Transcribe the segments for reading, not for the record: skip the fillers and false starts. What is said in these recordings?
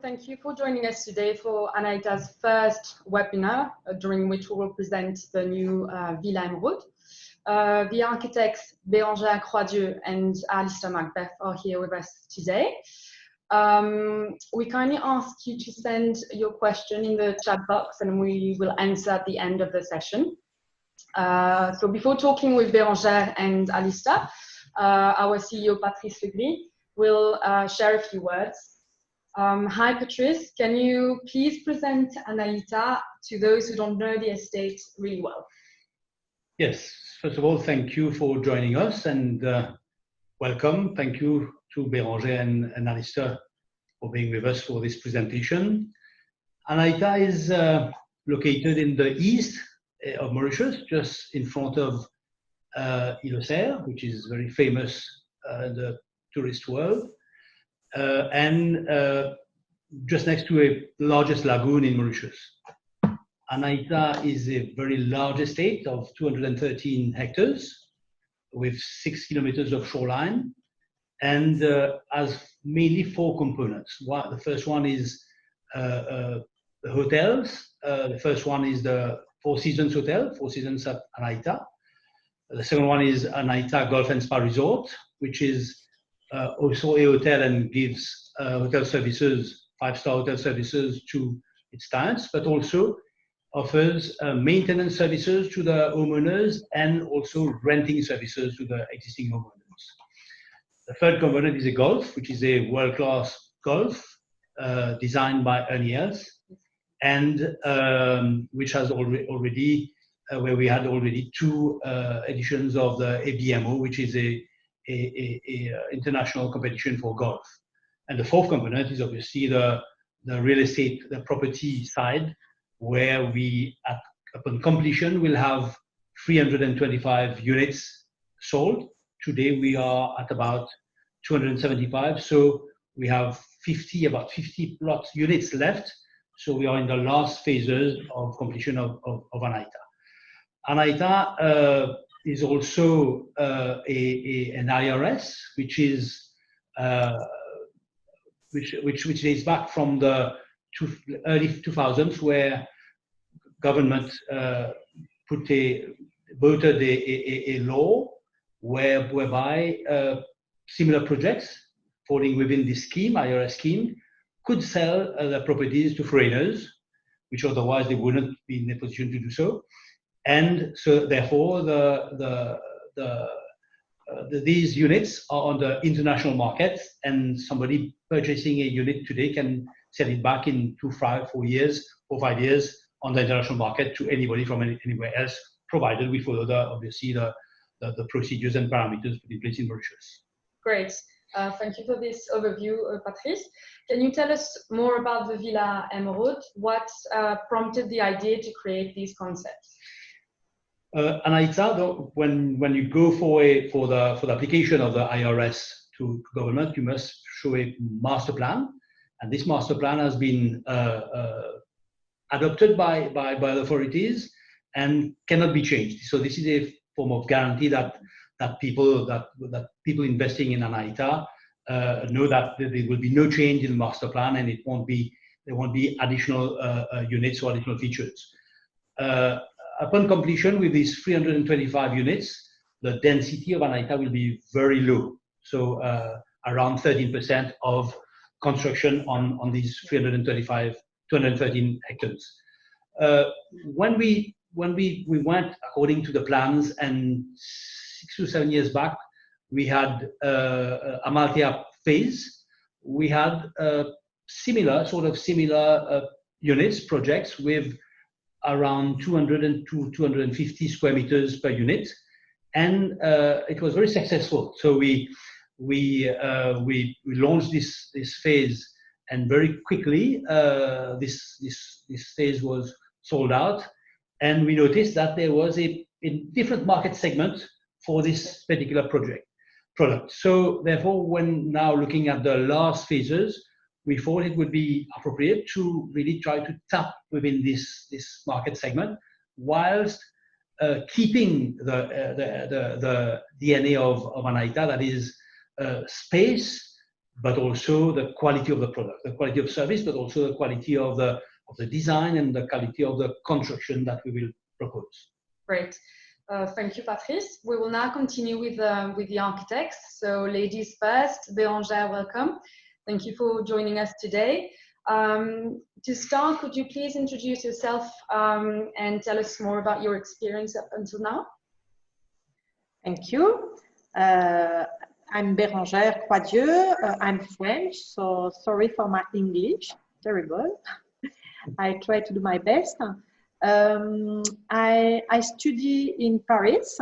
Thank you for joining us today for Anahita's first webinar, during which we will present the new Villas Emeraude. The architects Bérengère, Croidieu and Alistair Macbeth are here with us today. We kindly ask you to send your question in the chat box and we will answer at the end of the session. So before talking with Bérengère and Alistair, our CEO Patrice Legris will share a few words. Hi Patrice, can you please present Anahita to those who don't know the estate really well? Yes, first of all, thank you for joining us and welcome. Thank you to Bérengère and Alistair for being with us for this presentation. Anahita is located in the east of Mauritius, just in front of Alistair, which is very famous in the tourist world. And just next to a largest lagoon in Mauritius. Anahita is a very large estate of 213 hectares with 6 kilometers of shoreline and has mainly 4 components. The first one is the hotels. The first one is the Four Seasons Hotel, Four Seasons at Anahita. The second one is Anahita Golf and Spa Resort, which is also a hotel and gives hotel services, 5-star hotel services to its clients, but also offers maintenance services to the homeowners and also renting services to the existing homeowners. The third component is a golf, which is a world-class golf designed by Untitled, and which has already where we had already 2 editions of the ABMO, which is a international competition for golf. And the fourth component is obviously the real estate, the property side, where we, upon completion, will have 325 units sold. Today we are at about 275, so we have about 50 plot units left. So we are in the last phases of completion of Anahita. Anahita is also an IRS, which is which dates back from the early 2000s, where government voted a law whereby similar projects falling within this scheme, IRS scheme, could sell the properties to foreigners, which otherwise they wouldn't be in a position to do so. And so, therefore, these units are on the international market, and somebody purchasing a unit today can sell it back in 2, 5, 4 years or 5 years on the international market to anybody from anywhere else, provided we follow obviously the procedures and parameters put in place in Mauritius. Great. Thank you for this overview, Patrice. Can you tell us more about the Villas Emeraude? What prompted the idea to create these concepts? Anahita, when you go for the application of the IRS to government, you must show a master plan, and this master plan has been adopted by the authorities and cannot be changed. So this is a form of guarantee that people investing in Anahita know that there will be no change in the master plan, and there won't be additional units or additional features. Upon completion with these 325 units, the density of Anahita will be very low. So around 13% of construction on these 213 hectares. When we went according to the plans, and 6 to 7 years back, we had Amalthea phase. We had similar units, projects with around 200 to 250 square meters per unit, and it was very successful. So we launched this phase, and very quickly this phase was sold out, and we noticed that there was a different market segment for this particular product. So therefore, when now looking at the last phases, we thought it would be appropriate to really try to tap within this market segment, whilst keeping the DNA of Anahita, that is space, but also the quality of the product, the quality of service, but also the quality of the design and the quality of the construction that we will propose. Great. Thank you, Patrice. We will now continue with the architects. So ladies first, Bérengère, welcome. Thank you for joining us today. To start, could you please introduce yourself and tell us more about your experience up until now? Thank you. I'm Bérengère Croidieu. I'm French, so sorry for my English. Terrible. I try to do my best. I study in Paris,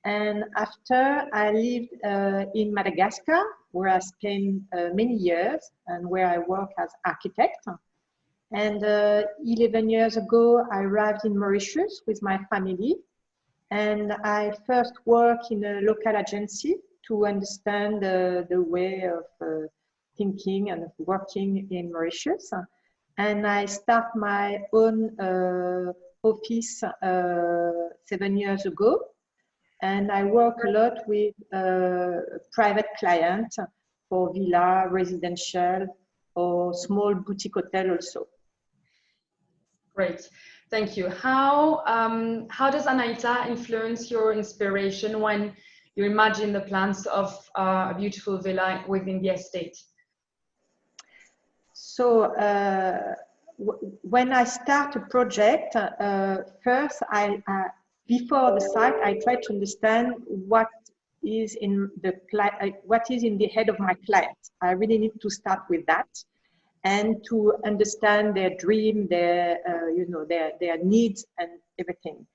and after I lived in Madagascar, where I spent many years and where I work as architect. And 11 years ago, I arrived in Mauritius with my family, and I first worked in a local agency to understand the way of thinking and working in Mauritius. And I start my own office 7 years ago. And I work a lot with private clients for villa, residential, or small boutique hotel also. Great, thank you. How does Anahita influence your inspiration when you imagine the plans of a beautiful villa within the estate? So when I start a project, first before the site, I try to understand what is in the head of my client. I really need to start with that, and to understand their dream, their needs and everything.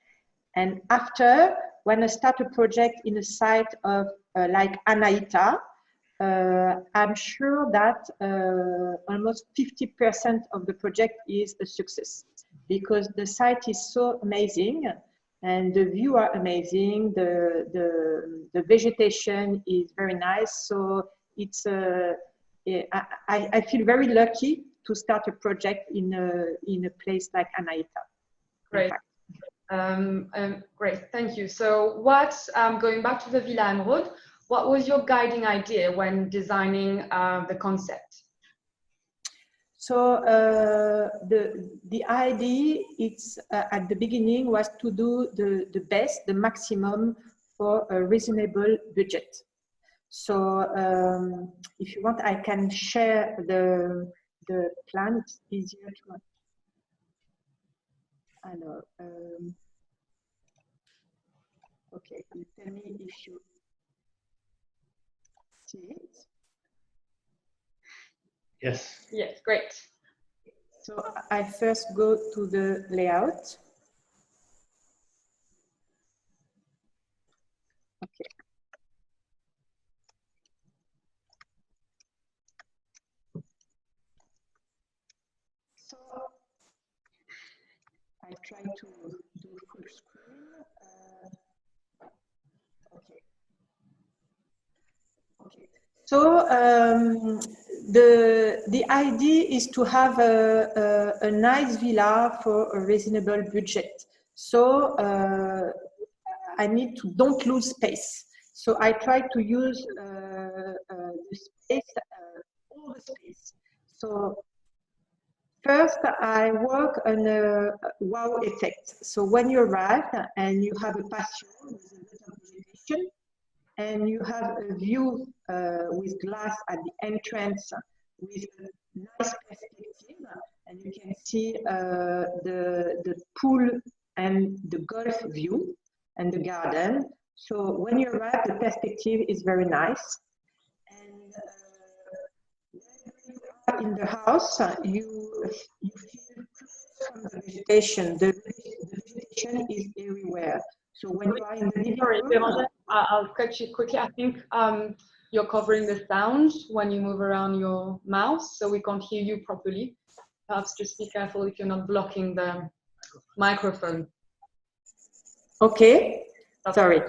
And after, when I start a project in a site of like Anahita, I'm sure that almost 50% of the project is a success, because the site is so amazing and the view are amazing. The vegetation is very nice. So it's I feel very lucky to start a project in a place like Anahita. Great. Great, thank you. So going back to the Villas Emeraude, what was your guiding idea when designing the concept? So the idea at the beginning was to do the best, the maximum for a reasonable budget. So if you want, I can share the plan. It's easier to. I know. Okay, you tell me if you see it. Yes. Yes, great. So I first go to the layout. Okay. So I try to do full screen. Okay. Okay. So the idea is to have a nice villa for a reasonable budget. So I need to don't lose space. So I try to use the space, all the space. So first, I work on a wow effect. So when you arrive and you have a patio with a lot of vegetation, and you have a view with glass at the entrance with a nice perspective, and you can see the pool and the golf view and the garden. So when you arrive, the perspective is very nice. And when you are in the house, you feel from the vegetation. The vegetation is everywhere. So when you are in the living room, I'll cut you quickly. I think you're covering the sound when you move around your mouse, so we can't hear you properly. Perhaps just be careful if you're not blocking the microphone. Okay, sorry.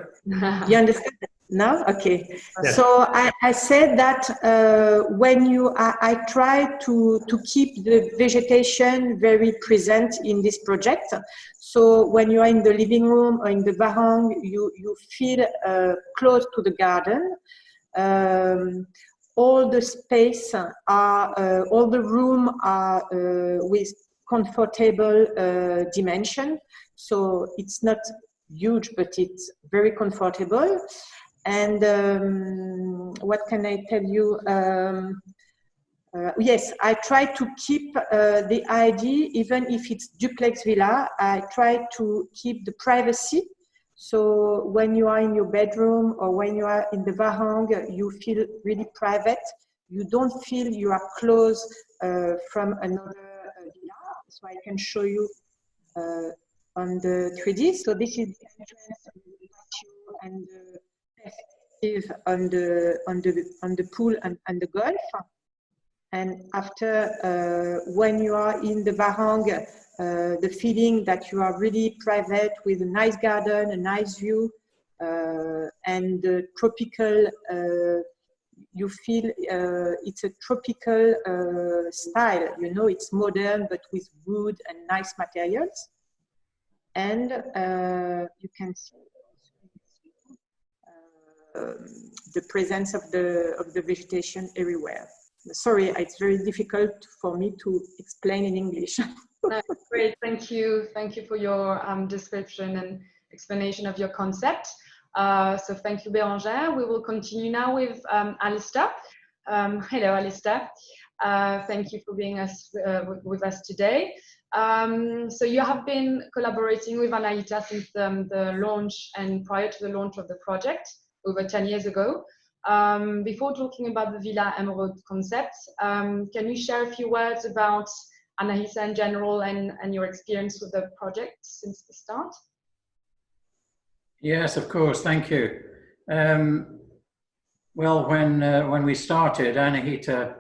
You understand now? Okay. Yes. So I said that when I try to keep the vegetation very present in this project. So when you are in the living room or in the barong, you feel close to the garden. all the space are, all the room are with comfortable dimension. So it's not huge, but it's very comfortable. And what can I tell you? Yes, I try to keep the idea, even if it's duplex villa, I try to keep the privacy. So when you are in your bedroom or when you are in the verandah, you feel really private. You don't feel you are close from another villa. So I can show you on the 3D. So this is the entrance and the perspective on the pool and the golf. And after, when you are in the verandah, the feeling that you are really private with a nice garden, a nice view, and the tropical, you feel it's a tropical style, you know, it's modern, but with wood and nice materials. And you can see the presence of the vegetation everywhere. Sorry, it's very difficult for me to explain in English. Great, thank you. Thank you for your description and explanation of your concept. So thank you, Bérengère. We will continue now with Alistair. Hello, Alistair. Thank you for being with us today. So you have been collaborating with Anahita since the launch and prior to the launch of the project over 10 years ago. Before talking about the Villas Emeraude concept, can you share a few words about Anahita in general and your experience with the project since the start? Yes, of course. Thank you. Well, when we started, Anahita,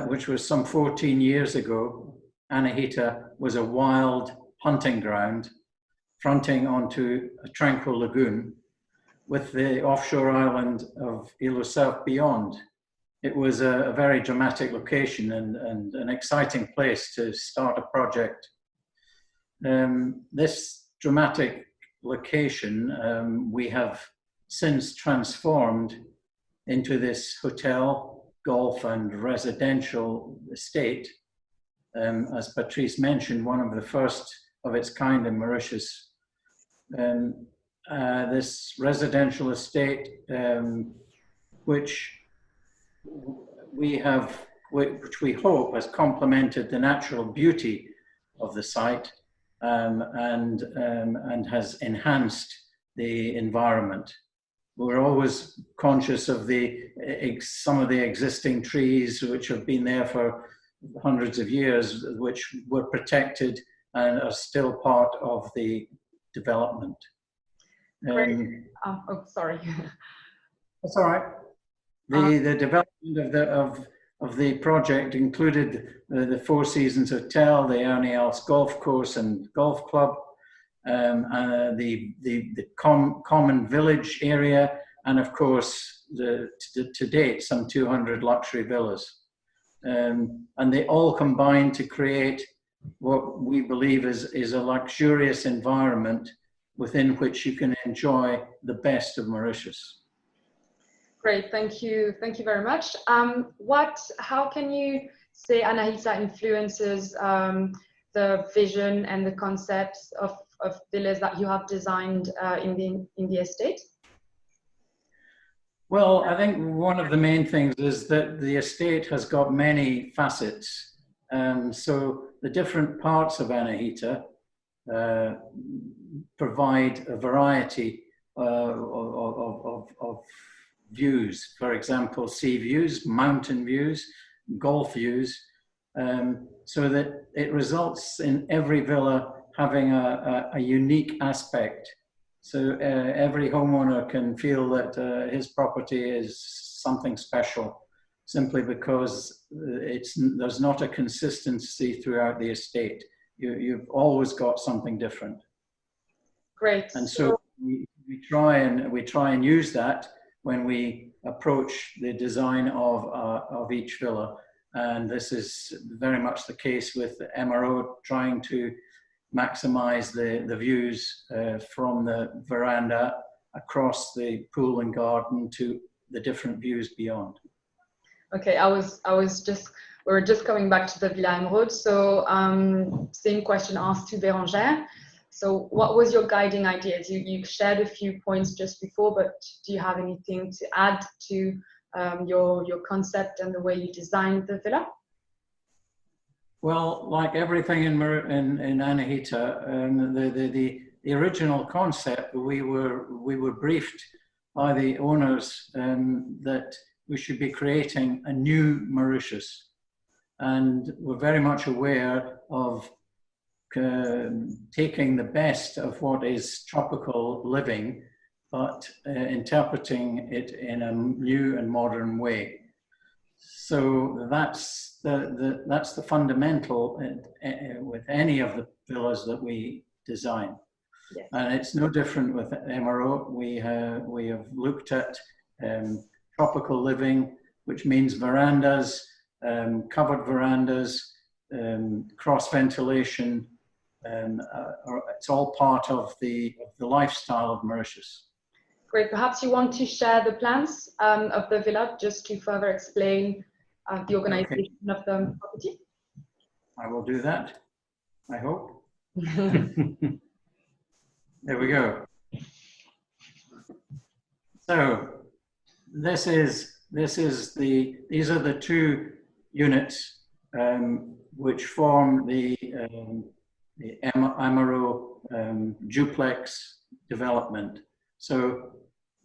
which was some 14 years ago, Anahita was a wild hunting ground fronting onto a tranquil lagoon with the offshore island of Île South beyond. It was a very dramatic location and an exciting place to start a project. This dramatic location we have since transformed into this hotel, golf and residential estate. As Patrice mentioned, one of the first of its kind in Mauritius. This residential estate, which we hope has complemented the natural beauty of the site and has enhanced the environment. We're always conscious of some of the existing trees which have been there for hundreds of years, which were protected and are still part of the development. Oh, sorry. That's all right. The development of the project included the Four Seasons Hotel, the Ernie Els Golf Course and Golf Club, the common village area, and of course, to date, some 200 luxury villas. And they all combine to create what we believe is a luxurious environment within which you can enjoy the best of Mauritius. Great, thank you very much. How can you say Anahita influences the vision and the concepts of villas that you have designed in the estate? Well, I think one of the main things is that the estate has got many facets. So the different parts of Anahita provide a variety of views. For example, sea views, mountain views, golf views, so that it results in every villa having a unique aspect. So every homeowner can feel that his property is something special, simply because there's not a consistency throughout the estate. You've always got something different. Great. And so we try and use that when we approach the design of each villa. And this is very much the case with Emeraude, trying to maximize the views from the veranda across the pool and garden to the different views beyond. Okay, we were just coming back to the Villas Emeraude. So same question asked to Bérengère. So what was your guiding ideas? You shared a few points just before, but do you have anything to add to your concept and the way you designed the villa? Well, like everything in Anahita, the original concept, we were briefed by the owners that we should be creating a new Mauritius, and we're very much aware of taking the best of what is tropical living, but interpreting it in a new and modern way. So that's the fundamental with any of the villas that we design. Yes. And it's no different with Emeraude. We have looked at tropical living, which means verandas, covered verandas, cross ventilation. It's all part of the lifestyle of Mauritius. Great. Perhaps you want to share the plans of the villa just to further explain the organization of the property. I will do that, I hope. There we go. So these are the two units which form the Emeraude duplex development. So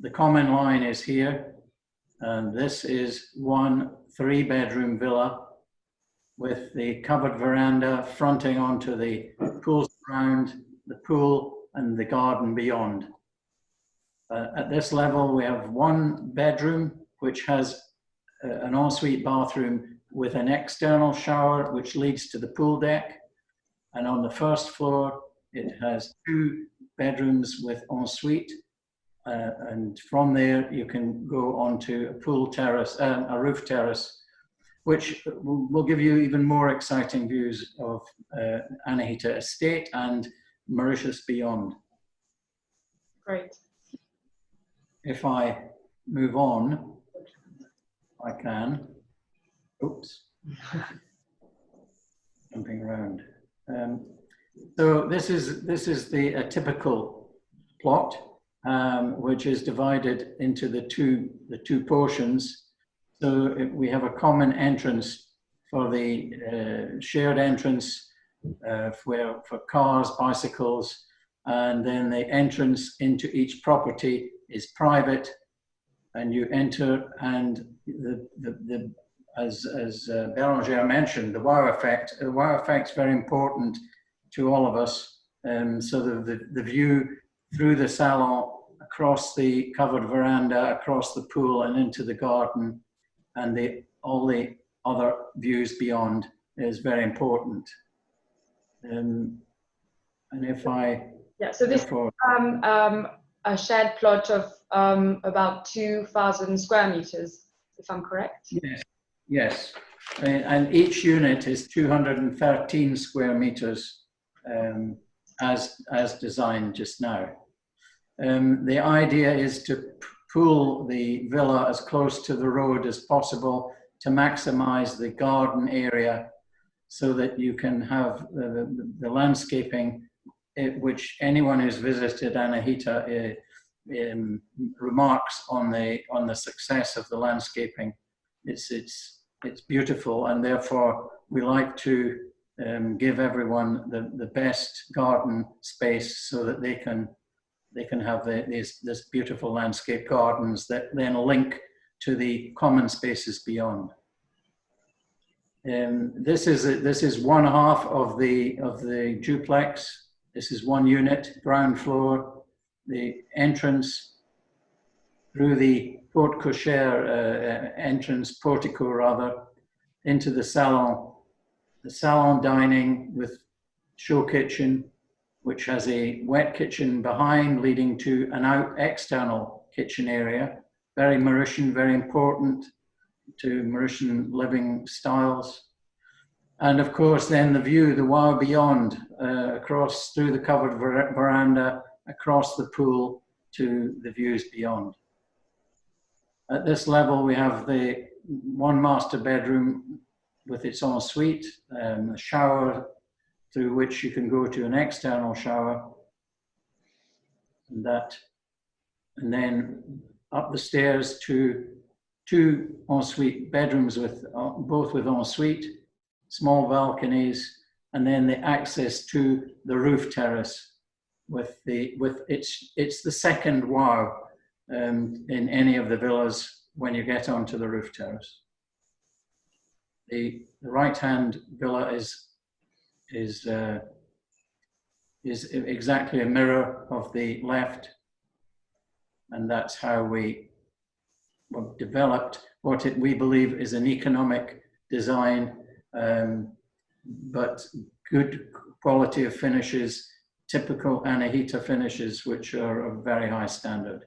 the common line is here, and this is one 3-bedroom villa with the covered veranda fronting onto the pool surround, the pool and the garden beyond. At this level, we have 1 bedroom which has an ensuite bathroom with an external shower which leads to the pool deck. And on the first floor, it has 2 bedrooms with ensuite. And from there, you can go onto a pool terrace, a roof terrace, which will give you even more exciting views of Anahita Estate and Mauritius beyond. Great. If I move on, I can. Oops. Jumping around. So this is a typical plot, which is divided into the two portions. So we have a common entrance for the shared entrance for cars, bicycles, and then the entrance into each property is private, and you enter, and as Bérengère mentioned, the wow effect. The wow effect is very important to all of us. So the view through the salon, across the covered veranda, across the pool, and into the garden, and all the other views beyond is very important. And if I so this a shared plot of about 2,000 square meters, if I'm correct. Yes, and each unit is 213 square meters, as designed just now. The idea is to pool the villa as close to the road as possible to maximize the garden area, so that you can have the landscaping, which anyone who's visited Anahita remarks on the success of the landscaping. It's beautiful, and therefore we like to give everyone the best garden space, so that they can have this beautiful landscape gardens that then link to the common spaces beyond. This is one half of the duplex. This is one unit, ground floor. The entrance through the porte cochere portico rather, into the salon. The salon dining with show kitchen, which has a wet kitchen behind, leading to an external kitchen area. Very Mauritian, very important to Mauritian living styles. And of course, then the view, the wow beyond, across through the covered veranda, across the pool to the views beyond. At this level, we have the one master bedroom with its ensuite, a shower through which you can go to an external shower, and then up the stairs to 2 ensuite bedrooms with both with ensuite, small balconies, and then the access to the roof terrace it's the second wow in any of the villas when you get onto the roof terrace. The right-hand villa is exactly a mirror of the left, and that's how we developed what we believe is an economic design, but good quality of finishes, typical Anahita finishes, which are of very high standard.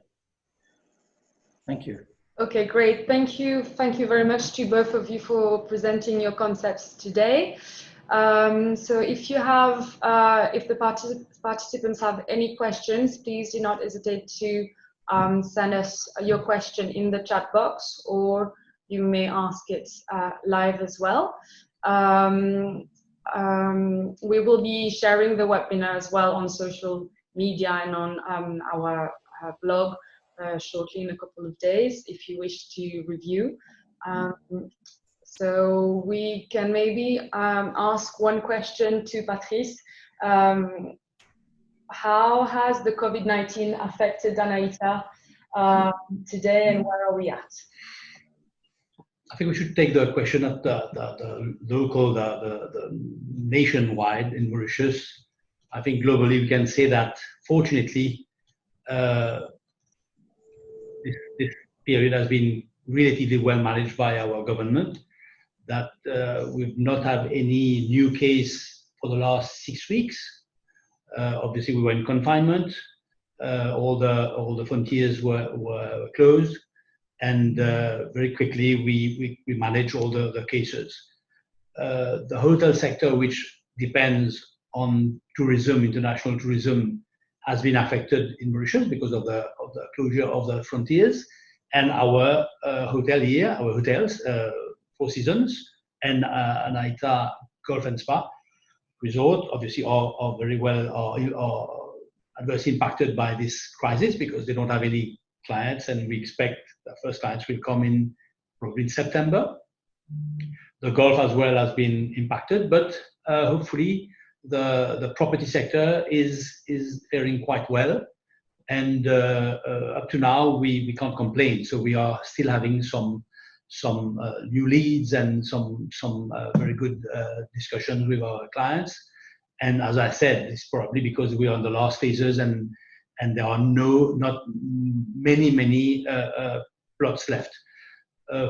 Thank you. Okay, great. Thank you. Thank you very much to both of you for presenting your concepts today. So if you have, if the participants have any questions, please do not hesitate to send us your question in the chat box, or you may ask it live as well. We will be sharing the webinar as well on social media and on our blog shortly in a couple of days if you wish to review. So we can maybe ask one question to Patrice. How has the COVID-19 affected Anahita today, and where are we at? I think we should take the question at the local, the nationwide in Mauritius. I think globally we can say that fortunately this period has been relatively well managed by our government, that we've not had any new case for the last 6 weeks. Obviously we were in confinement, all the frontiers were closed, and very quickly we managed all the cases. The hotel sector, which depends on tourism, international tourism, has been affected in Mauritius because of the closure of the frontiers, and our hotel here, our hotels, Four Seasons and Anahita Golf and Spa Resort, obviously are very well are adversely impacted by this crisis because they don't have any clients, and we expect the first clients will come in probably in September. The golf as well has been impacted, but hopefully the property sector is faring quite well, and up to now we can't complain. So we are still having some new leads and some very good discussions with our clients. And as I said, it's probably because we are in the last phases and there are not many plots left.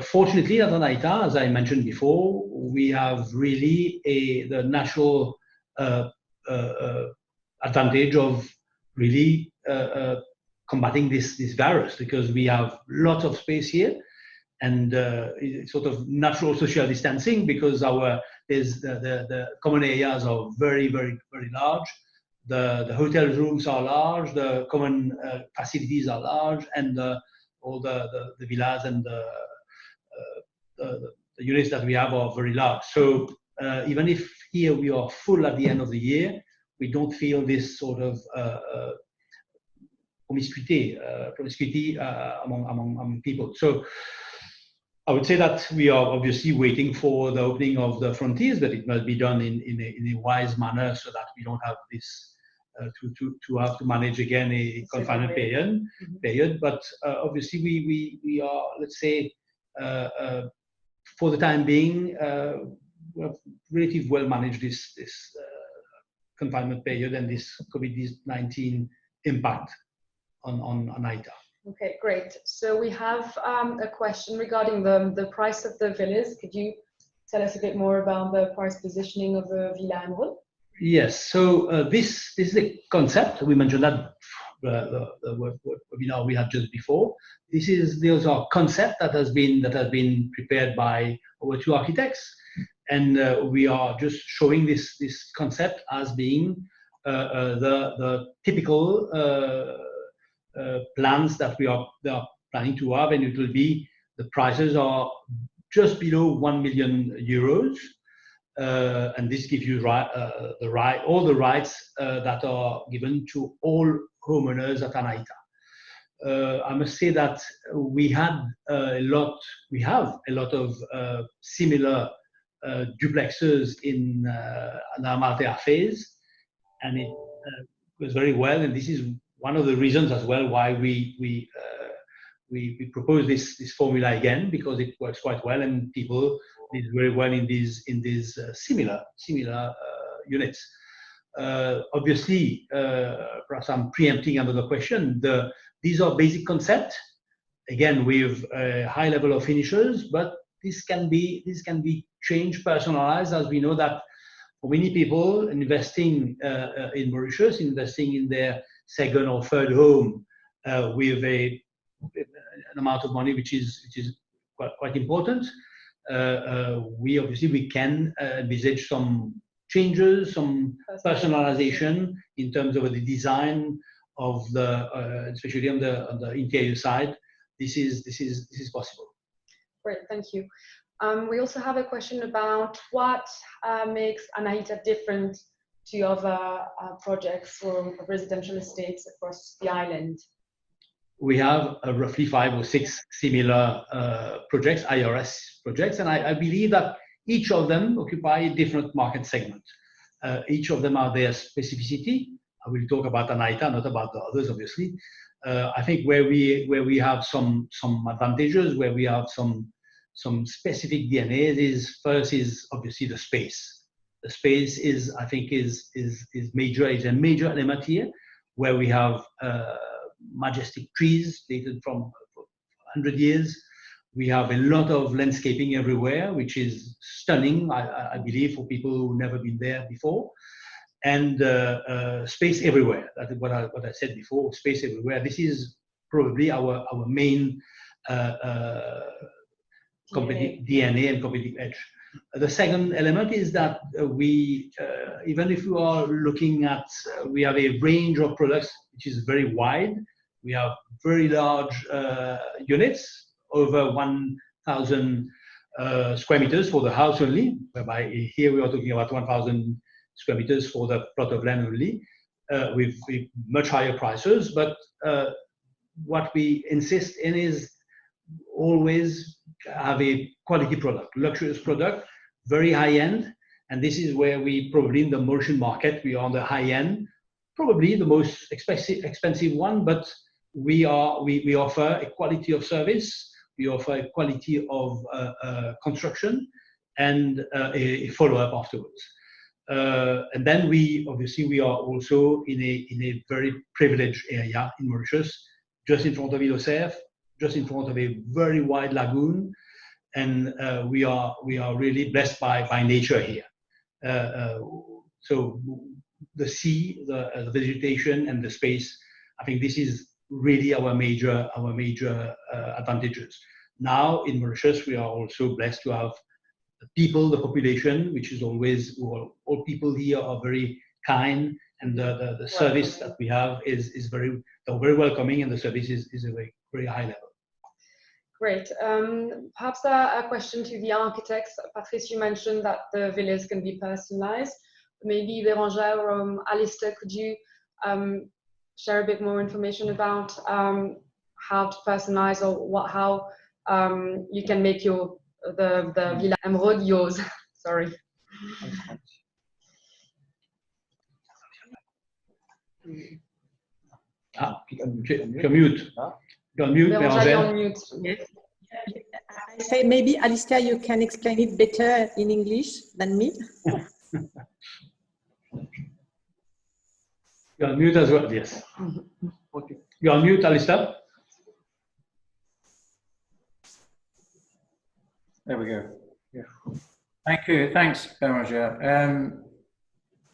Fortunately, at Anahita, as I mentioned before, we have really the natural advantage of really combating this virus, because we have lots of space here, and sort of natural social distancing, because the common areas are very large. The hotel rooms are large, the common facilities are large, and all the villas and the units that we have are very large. So even if here we are full at the end of the year, we don't feel this sort of promiscuity among people. So I would say that we are obviously waiting for the opening of the frontiers, but it must be done in a wise manner so that we don't have this to have to manage again a confinement period. But obviously we are, let's say, for the time being, we have relatively well managed this confinement period and this COVID-19 impact on Anahita. Okay, great. So we have a question regarding the price of the villas. Could you tell us a bit more about the price positioning of the Villas Emeraude? Yes. So this is a concept. We mentioned that the webinar we had just before. Those are concept that has been prepared by our two architects, and we are just showing this concept as being the typical plans that they are planning to have, and it will be, the prices are just below 1 million euros. And this gives you all the rights that are given to all homeowners at Anahita. I must say that we have a lot of similar duplexes in our Maltea phase, and it goes very well. And this is one of the reasons as well why we propose this formula again, because it works quite well and people did very well in these similar units. Obviously, perhaps I'm preempting another question. These are basic concepts, again with a high level of finishes, but this can be changed, personalized, as we know that for many people investing in Mauritius, investing in their second or third home with an amount of money which is quite important. We can envisage some changes, some personalization in terms of the design of especially on the interior side. This is possible. Great, thank you. We also have a question about what makes Anahita different to other projects or residential estates across the island. We have roughly 5 or 6 similar projects, IRS projects, and I believe that each of them occupy a different market segment. Each of them have their specificity. I will talk about Anahita, not about the others, obviously. I think where we have some advantages, where we have some specific DNA, is obviously the space. The space is a major element here, where we have majestic trees dated from 100 years. We have a lot of landscaping everywhere, which is stunning, I believe, for people who've never been there before. And space everywhere. That's what I said before, space everywhere. This is probably our main competitive DNA and competitive edge. The second element is that even if you are looking at, we have a range of products which is very wide. We have very large units, over 1,000 square meters for the house only, whereby here we are talking about 1,000 square meters for the plot of land only, with much higher prices. But what we insist in is always have a quality product, luxurious product, very high end. And this is where we probably in the Mauritian market, we are on the high end, probably the most expensive one, but we offer a quality of service, we offer a quality of construction, and a follow-up afterwards. And then we are also in a very privileged area in Mauritius, just in front of Villas Emeraude, just in front of a very wide lagoon, and we are really blessed by nature here. So the sea, the vegetation, and the space, I think this is really our major advantages. Now in Mauritius, we are also blessed to have the population, which is always, all people here are very kind, and the service that we have is very welcoming, and the service is a very, very high level. Great. Perhaps a question to the architects. Patrice, you mentioned that the villas can be personalized. Maybe Bérengère or Alistair, could you share a bit more information about how to personalize, or how you can make the Villas Emeraude yours? Sorry. You're mute. You're on mute, Bérengère. Yes. I say maybe Alistair, you can explain it better in English than me. You're on mute as well, yes. Okay. You're on mute, Alistair. There we go. Yeah. Thank you. Thanks, Bérengère.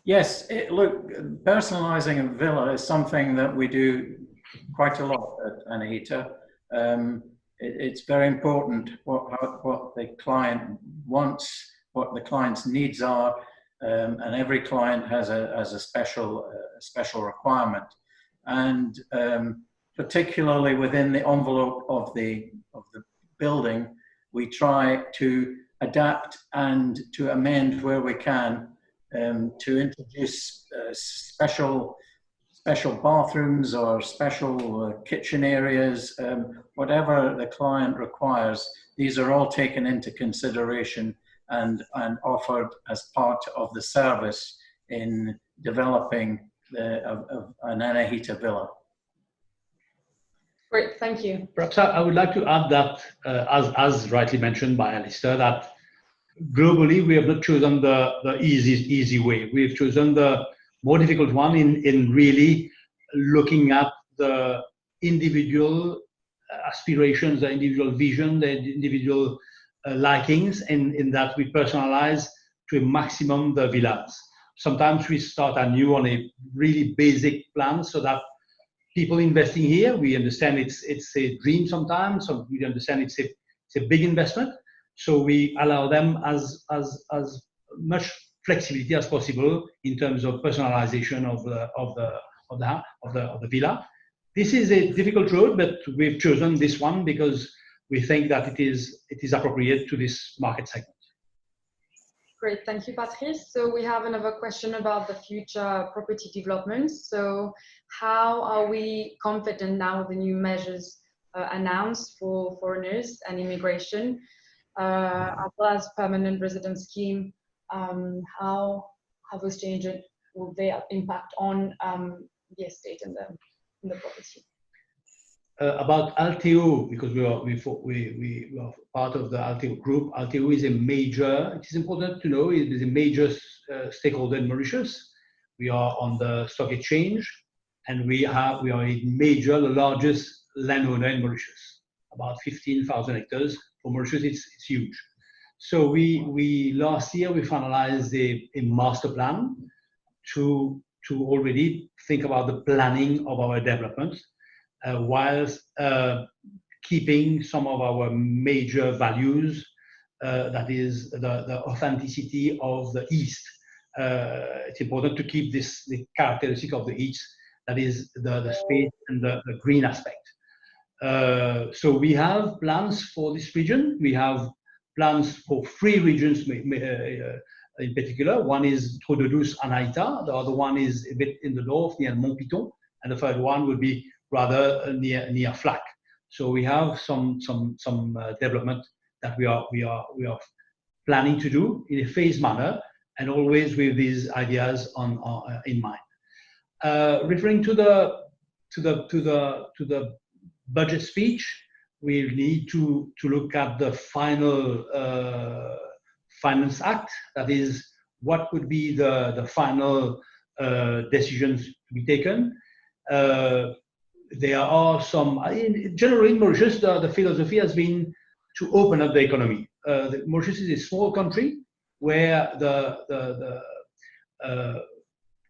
Yes, look, personalizing a villa is something that we do quite a lot at Anahita. It's very important what the client wants, what the client's needs are, and every client has a special requirement. And particularly within the envelope of the building, we try to adapt and to amend where we can to introduce special bathrooms or special kitchen areas, whatever the client requires. These are all taken into consideration and offered as part of the service in developing an Anahita villa. Great, thank you. Perhaps I would like to add that, as rightly mentioned by Alistair, that globally we have not chosen the easy way. We have chosen the more difficult one in really looking at the individual aspirations, the individual vision, the individual likings, and in that we personalize to a maximum the villas. Sometimes we start anew on a really basic plan so that people investing here, we understand it's a dream sometimes, so we understand it's a big investment. So we allow them as much flexibility as possible in terms of personalization of the villa. This is a difficult road, but we've chosen this one because we think that it is appropriate to this market segment. Great, thank you, Patrice. So we have another question about the future property developments. So how are we confident now with the new measures announced for foreigners and immigration, as well as permanent residence scheme? How those changes will they impact on the estate and the property? About Alteo, because we are part of the Alteo group. Alteo is it is important to know, it is a major stakeholder in Mauritius. We are on the stock exchange, and we are the largest landowner in Mauritius, about 15,000 hectares. For Mauritius, it's huge. So last year we finalized a master plan to already think about the planning of our development, whilst keeping some of our major values, that is the authenticity of the East. It's important to keep the characteristic of the East, that is the space and the green aspect. So we have plans for this region. We have plans for 3 regions in particular. One is Croidieu, Anahita. The other one is a bit in the north near Montpiton, and the third one would be rather near Flac. So we have some development that we are planning to do in a phased manner, and always with these ideas in mind. Referring to the budget speech, we need to look at the final Finance Act. That is, what would be the final decisions to be taken. There are some, generally in Mauritius, the philosophy has been to open up the economy. Mauritius is a small country where the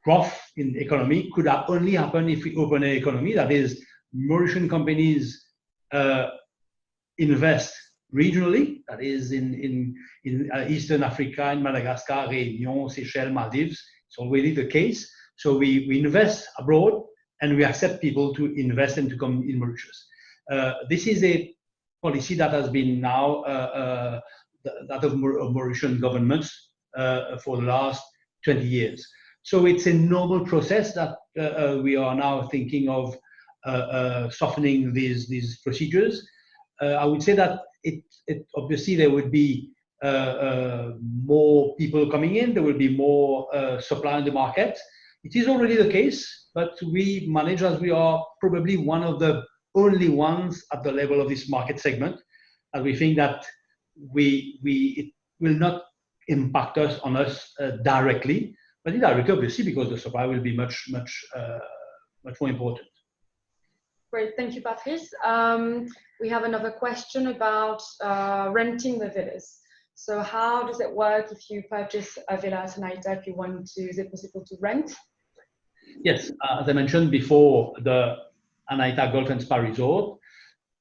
growth in the economy could only happen if we open an economy. That is, Mauritian companies invest regionally, that is in Eastern Africa, in Madagascar, Réunion, Seychelles, Maldives. It's already the case. So we invest abroad, and we accept people to invest and to come in Mauritius. This is a policy that has been now that of Mauritian governments for the last 20 years. So it's a normal process that we are now thinking of softening these procedures. I would say that obviously there would be more people coming in, there will be more supply in the market. It is already the case, but we manage, as we are probably one of the only ones at the level of this market segment, and we think that it will not impact on us directly, but indirectly, obviously, because the supply will be much more important. Great, thank you, Patrice. We have another question about renting the villas. So how does it work if you purchase a villa at Anahita, if you want to, is it possible to rent? Yes, as I mentioned before, the Anahita Golf and Spa Resort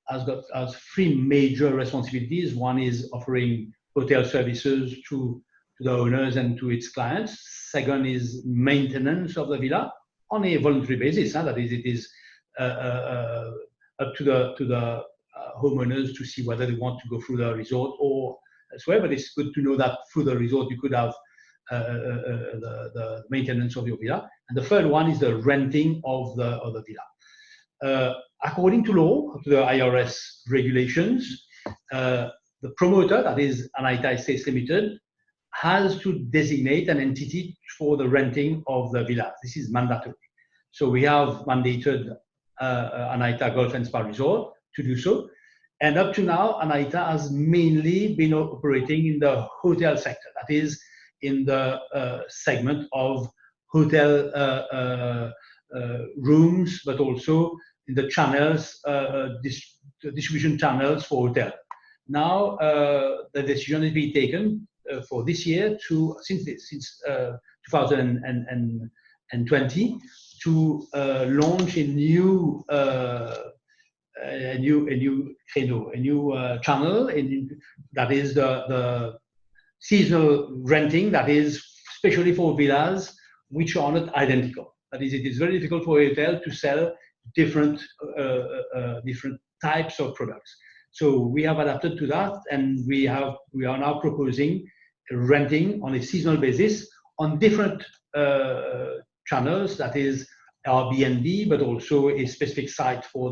has 3 major responsibilities. One is offering hotel services to the owners and to its clients. Second is maintenance of the villa on a voluntary basis. That is, it is up to the homeowners to see whether they want to go through the resort or elsewhere. But it's good to know that through the resort you could have the maintenance of your villa. And the third one is the renting of the villa. According to law, to the IRS regulations, the promoter, that is Anahita Estates Limited, has to designate an entity for the renting of the villa. This is mandatory. So we have mandated Anahita Golf and Spa Resort to do so. And up to now, Anahita has mainly been operating in the hotel sector, that is in the segment of hotel rooms, but also in the channels, distribution channels for hotel. Now, the decision is being taken for this year since 2020 to launch a new channel that is the seasonal renting, that is especially for villas which are not identical. That is, it is very difficult for a hotel to sell different types of products. So we have adapted to that, and we are now proposing renting on a seasonal basis on different channels, that is Airbnb, but also a specific site for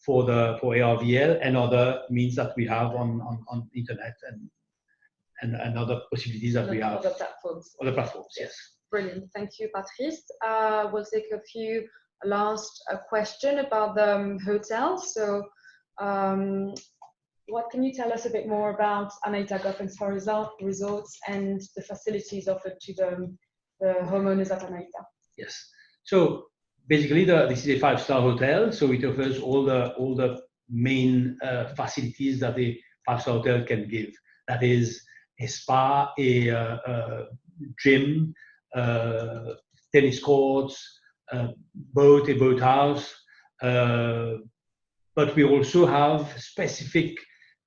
ARVL and other means that we have on internet and other possibilities that we have. Other platforms, yes. Brilliant. Thank you, Patrice. We'll take a few last question about the hotel. So what can you tell us a bit more about Anahita Golf and Spa Resorts and the facilities offered to the homeowners at Anahita? Yes. So basically, this is a 5-star hotel, so it offers all the main facilities that a 5-star hotel can give. That is a spa, a gym, tennis courts, a boathouse. But we also have specific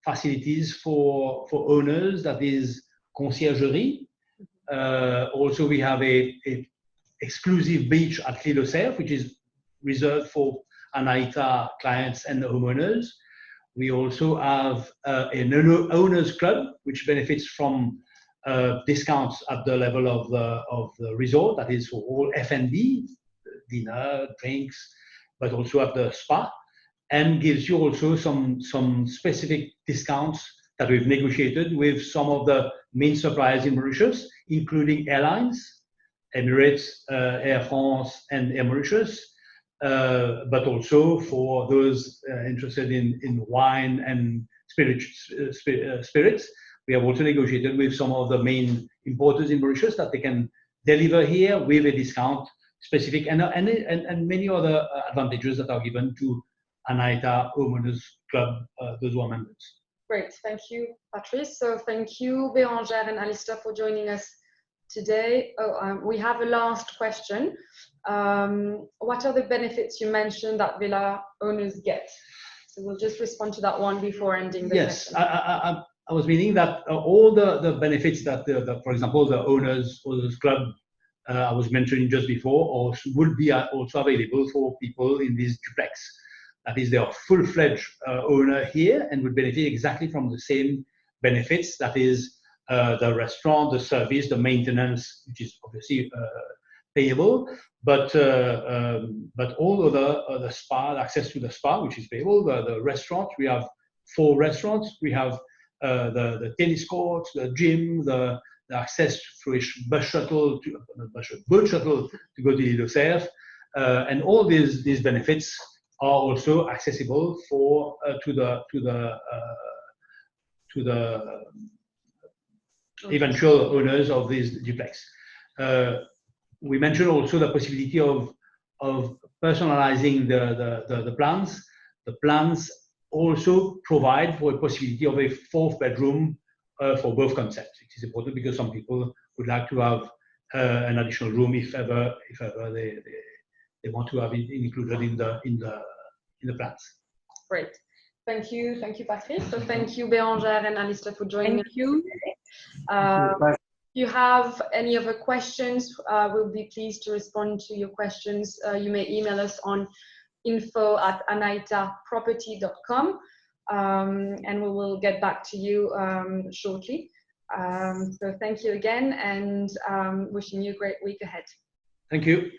facilities for owners, that is conciergerie. Also, we have a exclusive beach at L'Île aux Cerfs, which is reserved for Anahita clients and homeowners. We also have an owners club, which benefits from discounts at the level of the resort, that is for all F&B, dinner, drinks, but also at the spa, and gives you also some specific discounts that we've negotiated with some of the main suppliers in Mauritius, including airlines, Emirates, Air France, and Air Mauritius, but also for those interested in wine and spirits. We have also negotiated with some of the main importers in Mauritius that they can deliver here with a discount specific, and many other advantages that are given to Anahita Homeowners Club, those who are members. Great, thank you, Patrice. So thank you, Bérengère and Alistair, for joining us today. We have a last question. What are the benefits you mentioned that villa owners get? So we'll just respond to that one before ending the yes, question. I was meaning that all the benefits that, for example, the owners club I was mentioning just before, would be also available for people in this duplex. That is, they are full-fledged owner here and would benefit exactly from the same benefits. That is, the restaurant, the service, the maintenance, which is obviously payable, but all of the spa, access to the spa, which is payable. The restaurant, we have 4 restaurants. We have the tennis courts, the gym, the access through a boat shuttle to go to L'Île aux Cerfs, and all these benefits are also accessible to the eventual owners of this duplex. We mentioned also the possibility of personalizing the plans. The plans also provide for a possibility of a 4th bedroom for both concepts. It is important because some people would like to have an additional room if ever they want to have it included in the plans. Great. Thank you, Patrice. So thank you, Bérengère and Alistair, for joining us. Thank you. If you have any other questions, we'll be pleased to respond to your questions. You may email us on info@anahitaproperty.com. and we will get back to you shortly. So thank you again, and wishing you a great week ahead. Thank you.